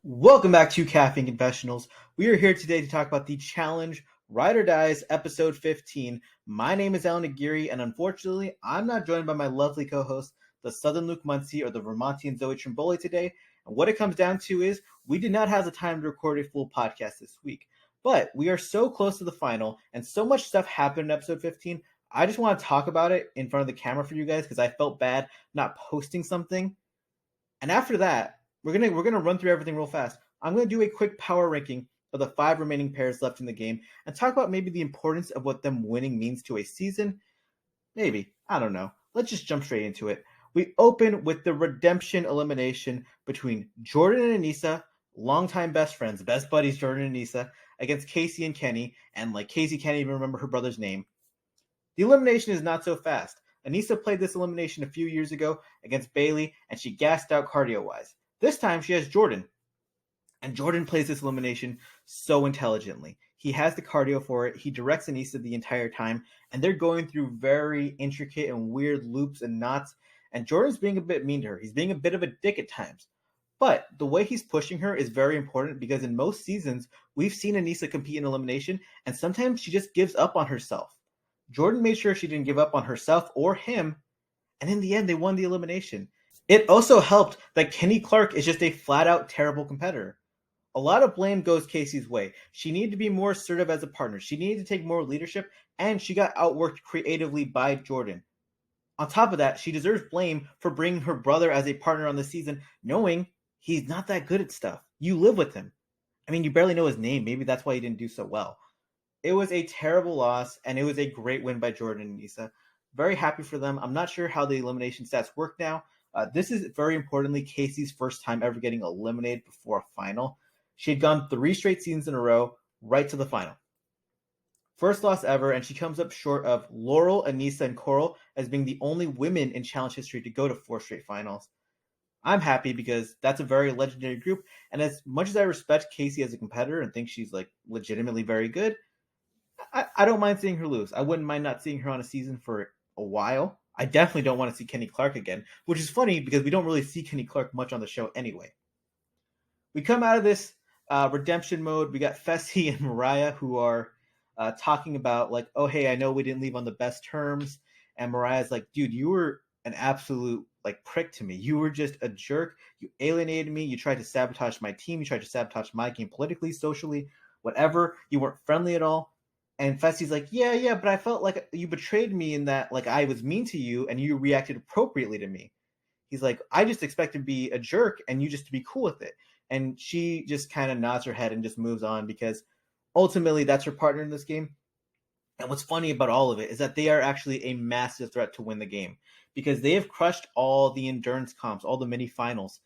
Welcome back to Caffeine Confessionals. We are here today to talk about the Challenge Ride or Dies episode 15. My name is Allan, and unfortunately, I'm not joined by my lovely co-host, the Southern Luke Muncie or the Vermontian Zoe Trimboli today. And what it comes down to is we did not have the time to record a full podcast this week. But we are so close to the final, and so much stuff happened in episode 15. I just want to talk about it in front of the camera for you guys because I felt bad not posting something. And after that, we're gonna run through everything real fast. I'm gonna do a quick power ranking of the 5 remaining pairs left in the game and talk about maybe the importance of what them winning means to a season. Maybe. I don't know. Let's just jump straight into it. We open with the redemption elimination between Jordan and Anissa, longtime best friends, best buddies Jordan and Anissa, against Casey and Kenny, and like Casey can't even remember her brother's name. The elimination is not so fast. Anissa played this elimination a few years ago against Bailey, and she gassed out cardio-wise. This time she has Jordan, and Jordan plays this elimination so intelligently. He has the cardio for it. He directs Anissa the entire time, and they're going through very intricate and weird loops and knots, and Jordan's being a bit mean to her. He's being a bit of a dick at times. But the way he's pushing her is very important because in most seasons, we've seen Anissa compete in elimination, and sometimes she just gives up on herself. Jordan made sure she didn't give up on herself or him, and in the end, they won the elimination. It also helped that Kenny Clark is just a flat-out terrible competitor. A lot of blame goes Casey's way. She needed to be more assertive as a partner. She needed to take more leadership, and she got outworked creatively by Jordan. On top of that, she deserves blame for bringing her brother as a partner on the season, knowing he's not that good at stuff. You live with him. I mean, you barely know his name. Maybe that's why he didn't do so well. It was a terrible loss, and it was a great win by Jordan and Anissa. Very happy for them. I'm not sure how the elimination stats work now. This is, very importantly, Casey's first time ever getting eliminated before a final. She had gone 3 straight seasons in a row, right to the final. First loss ever, and she comes up short of Laurel, Anissa, and Coral as being the only women in challenge history to go to 4 straight finals. I'm happy because that's a very legendary group, and as much as I respect Casey as a competitor and think she's like legitimately very good, I don't mind seeing her lose. I wouldn't mind not seeing her on a season for a while. I definitely don't want to see Kenny Clark again, which is funny because we don't really see Kenny Clark much on the show anyway. We come out of this redemption mode. We got Fessy and Mariah who are talking about like, oh, hey, I know we didn't leave on the best terms. And Mariah's like, dude, you were an absolute like prick to me. You were just a jerk. You alienated me. You tried to sabotage my team. You tried to sabotage my game politically, socially, whatever. You weren't friendly at all. And Fessy's like, yeah, but I felt like you betrayed me in that, like, I was mean to you and you reacted appropriately to me. He's like, I just expect to be a jerk and you just to be cool with it. And she just kind of nods her head and just moves on because ultimately that's her partner in this game. And what's funny about all of it is that they are actually a massive threat to win the game because they have crushed all the endurance comps, all the mini finals.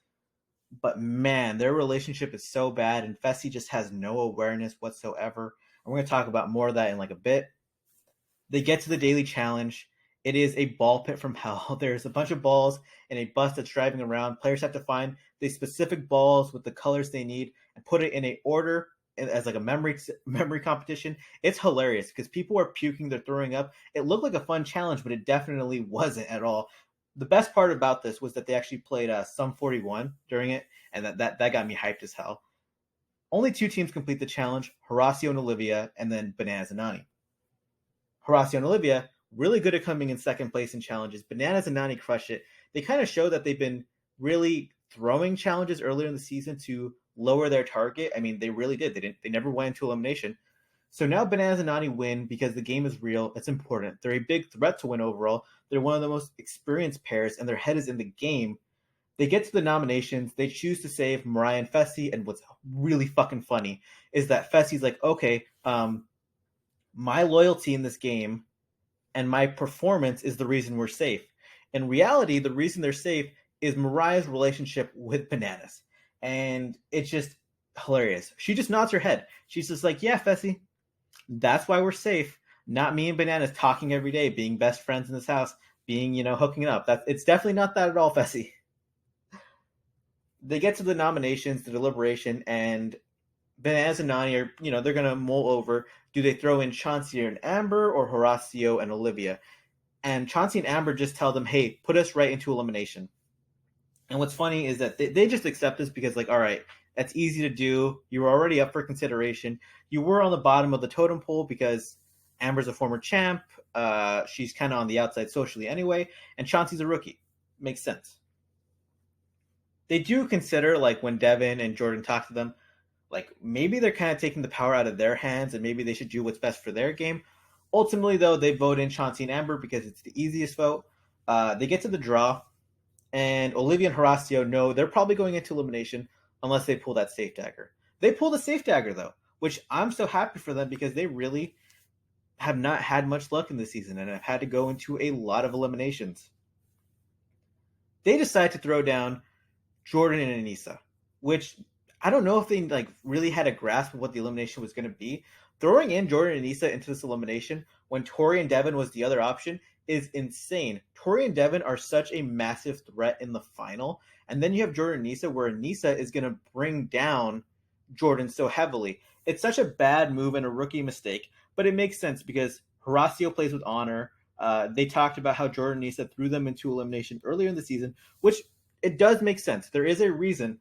But man, their relationship is so bad and Fessy just has no awareness whatsoever. We're going to talk about more of that in like a bit. They get to the daily challenge. It is a ball pit from hell. There's a bunch of balls in a bus that's driving around. Players have to find the specific balls with the colors they need and put it in a order as like a memory competition. It's hilarious because people are puking, they're throwing up. It looked like a fun challenge, but it definitely wasn't at all. The best part about this was that they actually played Sum 41 during it, and that got me hyped as hell. Only 2 teams complete the challenge, Horacio and Olivia, and then Bananas and Nani. Horacio and Olivia, really good at coming in second place in challenges. Bananas and Nani crush it. They kind of show that they've been really throwing challenges earlier in the season to lower their target. I mean, they really did. They never went into elimination. So now Bananas and Nani win because the game is real. It's important. They're a big threat to win overall. They're one of the most experienced pairs, and their head is in the game. They get to the nominations. They choose to save Mariah and Fessy. And what's really fucking funny is that Fessy's like, okay, my loyalty in this game and my performance is the reason we're safe. In reality, the reason they're safe is Mariah's relationship with Bananas. And it's just hilarious. She just nods her head. She's just like, yeah, Fessy, that's why we're safe. Not me and Bananas talking every day, being best friends in this house, being, hooking it up. It's definitely not that at all, Fessy. They get to the nominations, the deliberation, and Bananas and Nani are, they're going to mull over. Do they throw in Chauncey and Amber or Horacio and Olivia? And Chauncey and Amber just tell them, hey, put us right into elimination. And what's funny is that they just accept this because, like, all right, that's easy to do. You were already up for consideration. You were on the bottom of the totem pole because Amber's a former champ. She's kind of on the outside socially anyway, and Chauncey's a rookie. Makes sense. They do consider, like, when Devin and Jordan talk to them, like, maybe they're kind of taking the power out of their hands and maybe they should do what's best for their game. Ultimately, though, they vote in Chauncey and Amber because it's the easiest vote. They get to the draw, and Olivia and Horacio know they're probably going into elimination unless they pull that safe dagger. They pull the safe dagger, though, which I'm so happy for them because they really have not had much luck in this season and have had to go into a lot of eliminations. They decide to throw down Jordan and Anissa, which I don't know if they like really had a grasp of what the elimination was going to be. Throwing in Jordan and Anissa into this elimination when Tori and Devin was the other option is insane. Tori and Devin are such a massive threat in the final, and then you have Jordan and Anissa, where Anissa is going to bring down Jordan so heavily. It's such a bad move and a rookie mistake, but it makes sense because Horacio plays with honor. They talked about how Jordan and Anissa threw them into elimination earlier in the season, which it does make sense. There is a reason,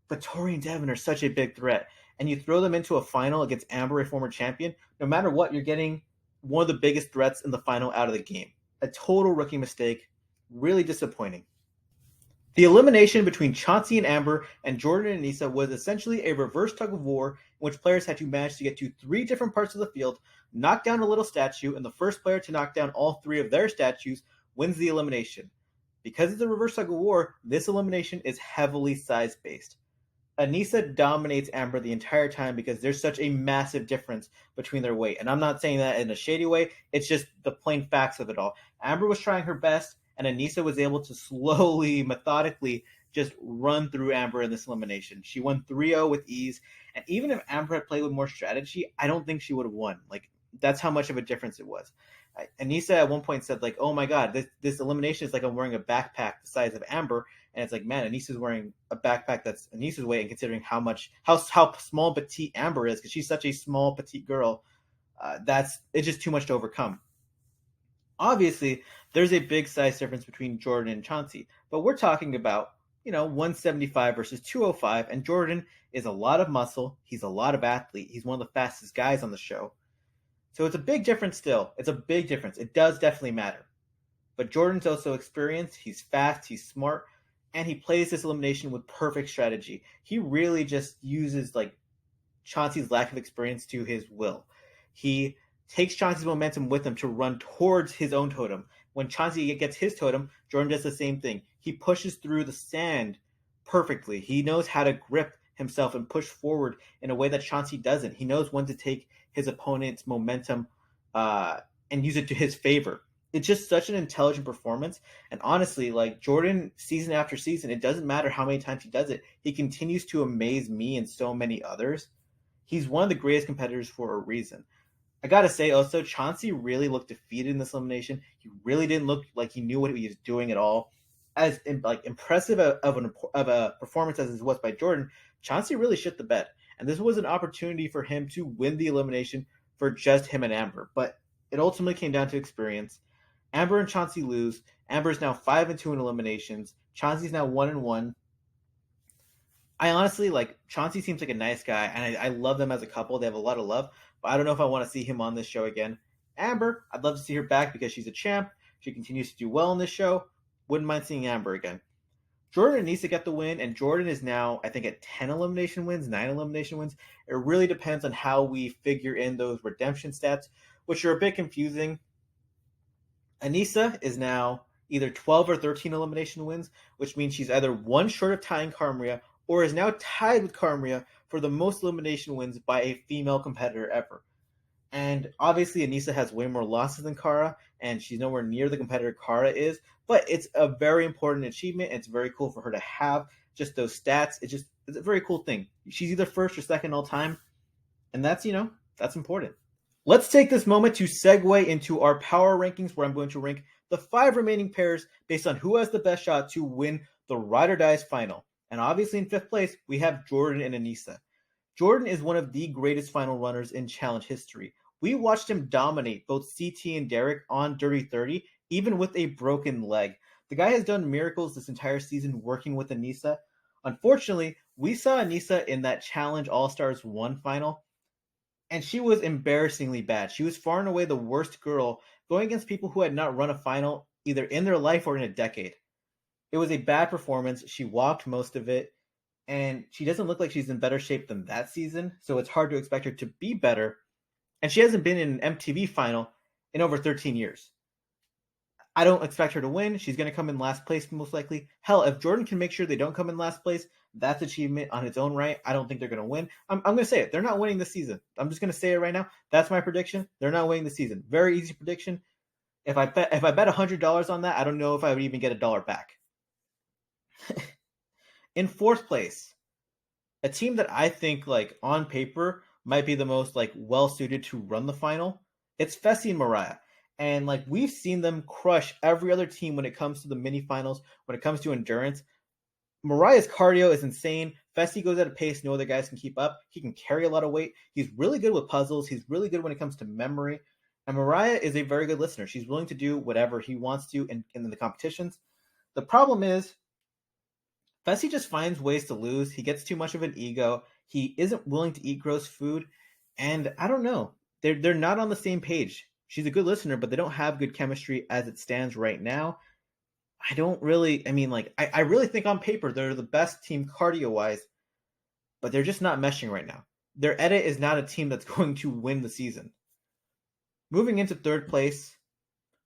but Tori and Devin are such a big threat. And you throw them into a final against Amber, a former champion, no matter what, you're getting one of the biggest threats in the final out of the game. A total rookie mistake. Really disappointing. The elimination between Chauncey and Amber and Jordan and Anissa was essentially a reverse tug of war in which players had to manage to get to 3 different parts of the field, knock down a little statue, and the first player to knock down all 3 of their statues wins the elimination. Because it's a reverse tug of war, this elimination is heavily size-based. Anissa dominates Amber the entire time because there's such a massive difference between their weight. And I'm not saying that in a shady way. It's just the plain facts of it all. Amber was trying her best, and Anissa was able to slowly, methodically just run through Amber in this elimination. She won 3-0 with ease. And even if Amber had played with more strategy, I don't think she would have won. Like, that's how much of a difference it was. Anissa at one point said, like, oh my God, this elimination is like I'm wearing a backpack the size of Amber. And it's like, man, Anissa's wearing a backpack that's Anissa's weight, and considering how small petite Amber is, because she's such a small petite girl, it's just too much to overcome. Obviously, there's a big size difference between Jordan and Chauncey, but we're talking about 175 versus 205, and Jordan is a lot of muscle. He's a lot of athlete. He's one of the fastest guys on the show. So it's a big difference still. It's a big difference. It does definitely matter. But Jordan's also experienced. He's fast. He's smart. And he plays this elimination with perfect strategy. He really just uses like Chauncey's lack of experience to his will. He takes Chauncey's momentum with him to run towards his own totem. When Chauncey gets his totem, Jordan does the same thing. He pushes through the sand perfectly. He knows how to grip himself and push forward in a way that Chauncey doesn't. He knows when to take his opponent's momentum and use it to his favor. It's just such an intelligent performance. And honestly, like Jordan, season after season, it doesn't matter how many times he does it. He continues to amaze me and so many others. He's one of the greatest competitors for a reason. I gotta say also, Chauncey really looked defeated in this elimination. He really didn't look like he knew what he was doing at all. As impressive of a performance as it was by Jordan, Chauncey really shit the bed. And this was an opportunity for him to win the elimination for just him and Amber. But it ultimately came down to experience. Amber and Chauncey lose. Amber's now 5-2 in eliminations. Chauncey's now 1-1. I honestly Chauncey seems like a nice guy, and I love them as a couple. They have a lot of love, but I don't know if I want to see him on this show again. Amber, I'd love to see her back because she's a champ. She continues to do well in this show. Wouldn't mind seeing Amber again. Jordan needs to get the win, and Jordan is now, I think, at 10 elimination wins, 9 elimination wins. It really depends on how we figure in those redemption stats, which are a bit confusing. Anissa is now either 12 or 13 elimination wins, which means she's either one short of tying Carmria or is now tied with Carmria for the most elimination wins by a female competitor ever. And obviously Anissa has way more losses than Kara, and she's nowhere near the competitor Kara is, but it's a very important achievement, and it's very cool for her to have just those stats. It's a very cool thing. She's either first or second all time, and that's important. Let's take this moment to segue into our power rankings, where I'm going to rank the 5 remaining pairs based on who has the best shot to win the Ride or Dies final. And obviously in 5th place, we have Jordan and Anissa. Jordan is one of the greatest final runners in challenge history. We watched him dominate both CT and Derek on Dirty 30, even with a broken leg. The guy has done miracles this entire season working with Anissa. Unfortunately, we saw Anissa in that Challenge All-Stars 1 final, and she was embarrassingly bad. She was far and away the worst girl going against people who had not run a final either in their life or in a decade. It was a bad performance. She walked most of it, and she doesn't look like she's in better shape than that season, so it's hard to expect her to be better. And she hasn't been in an MTV final in over 13 years. I don't expect her to win. She's going to come in last place most likely. Hell, if Jordan can make sure they don't come in last place, that's achievement on its own right. I don't think they're going to win. I'm going to say it. They're not winning this season. I'm just going to say it right now. That's my prediction. They're not winning the season. Very easy prediction. If I bet $100 on that, I don't know if I would even get $1 back. In fourth place, a team that I think like on paper might be the most like well suited to run the final. It's Fessy and Mariah. And like we've seen them crush every other team when it comes to the mini finals, when it comes to endurance. Mariah's cardio is insane. Fessy goes at a pace no other guys can keep up. He can carry a lot of weight. He's really good with puzzles. He's really good when it comes to memory. And Mariah is a very good listener. She's willing to do whatever he wants to in the competitions. The problem is Fessy just finds ways to lose. He gets too much of an ego. He isn't willing to eat gross food. And I don't know. They're not on the same page. She's a good listener, but they don't have good chemistry as it stands right now. I really think on paper they're the best team cardio-wise, but they're just not meshing right now. Their edit is not a team that's going to win the season. Moving into third place,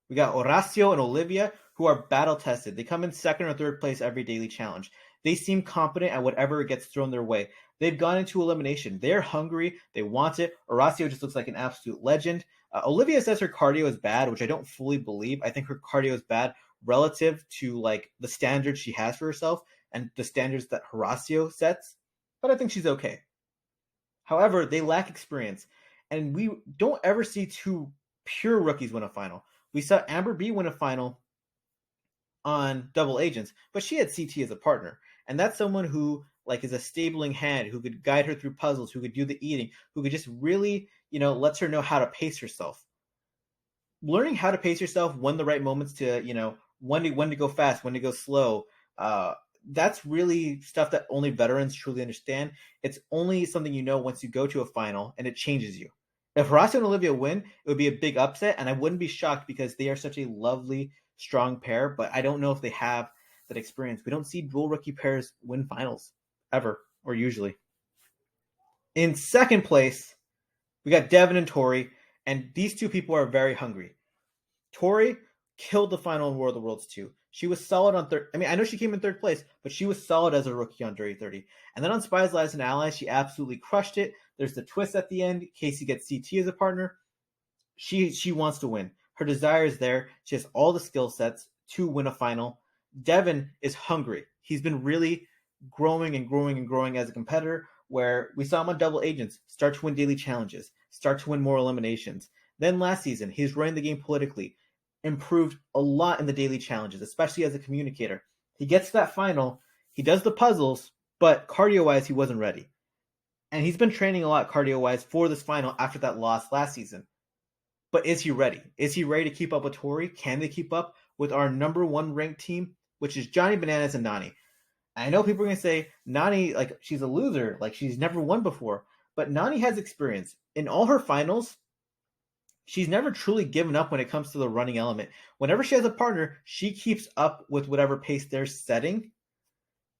we got Horacio and Olivia, who are battle-tested. They come in second or third place every daily challenge. They seem competent at whatever gets thrown their way. They've gone into elimination. They're hungry. They want it. Horacio just looks like an absolute legend. Olivia says her cardio is bad, which I don't fully believe. I think her cardio is bad relative to like the standards she has for herself and the standards that Horacio sets, but I think she's okay. However, they lack experience, and we don't ever see two pure rookies win a final. We saw Amber B win a final on Double Agents, but she had CT as a partner, and that's someone who like is a stabling hand, who could guide her through puzzles, who could do the eating, who could just really, lets her know how to pace herself. Learning how to pace yourself, when the right moments to, when to go fast, when to go slow, that's really stuff that only veterans truly understand. It's only something you know once you go to a final, and it changes you. If Horacio and Olivia win, it would be a big upset, and I wouldn't be shocked because they are such a lovely, strong pair, but I don't know if they have that experience. We don't see dual rookie pairs win finals, ever, or usually. In second place, we got Devin and Tori, and these two people are very hungry. Tori killed the final in War of the Worlds 2. She was solid on third. I know she came in third place, but she was solid as a rookie on Dirty 30. And then on Spies, Lies, and Allies, she absolutely crushed it. There's the twist at the end. Casey gets CT as a partner. She wants to win. Her desire is there. She has all the skill sets to win a final. Devin is hungry. He's been really growing and growing and growing as a competitor, where we saw him on Double Agents start to win daily challenges, start to win more eliminations. Then last season, he's running the game politically, improved a lot in the daily challenges, especially as a communicator. He gets to that final, he does the puzzles, but cardio-wise, he wasn't ready. And he's been training a lot cardio-wise for this final after that loss last season. But is he ready? Is he ready to keep up with Tori? Can they keep up with our number one ranked team, which is Johnny Bananas and Nani? I know people are going to say, Nani, like, she's a loser, like, she's never won before. But Nani has experience. In all her finals, she's never truly given up when it comes to the running element. Whenever she has a partner, she keeps up with whatever pace they're setting.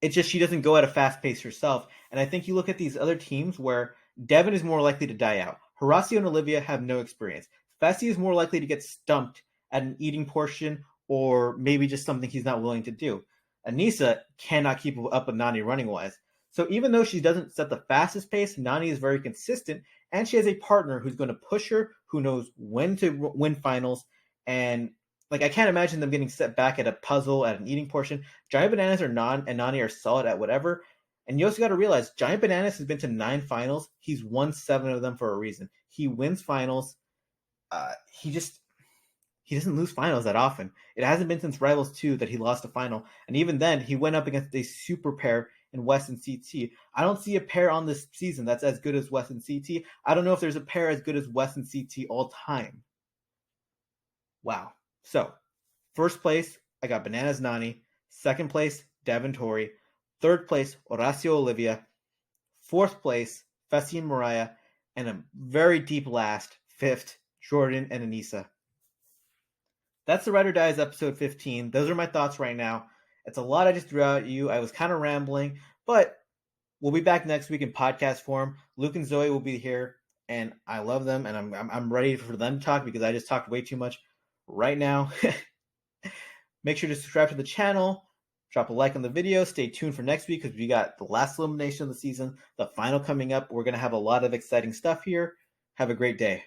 It's just she doesn't go at a fast pace herself. And I think you look at these other teams where Devin is more likely to die out. Horacio and Olivia have no experience. Fessy is more likely to get stumped at an eating portion or maybe just something he's not willing to do. Anissa cannot keep up with Nani running-wise. So even though she doesn't set the fastest pace, Nani is very consistent, and she has a partner who's going to push her, who knows when to win finals, and like I can't imagine them getting set back at a puzzle, at an eating portion. Giant Bananas and Nani are solid at whatever, and you also got to realize Giant Bananas has been to 9 finals. He's won 7 of them for a reason. He wins finals. He doesn't lose finals that often. It hasn't been since Rivals 2 that he lost a final, and even then, he went up against a super pair in West and CT. I don't see a pair on this season that's as good as West and CT. I don't know if there's a pair as good as West and CT all time. Wow. So, first place, I got Bananas Nani. Second place, Devin Torrey. Third place, Horacio Olivia. Fourth place, Fessy and Mariah. And a very deep last, fifth, Jordan and Anissa. That's the Ride or Dies episode 15. Those are my thoughts right now. It's a lot I just threw at you. I was kind of rambling, but we'll be back next week in podcast form. Luke and Zoe will be here, and I love them, and I'm ready for them to talk because I just talked way too much right now. Make sure to subscribe to the channel. Drop a like on the video. Stay tuned for next week because we got the last elimination of the season, the final coming up. We're going to have a lot of exciting stuff here. Have a great day.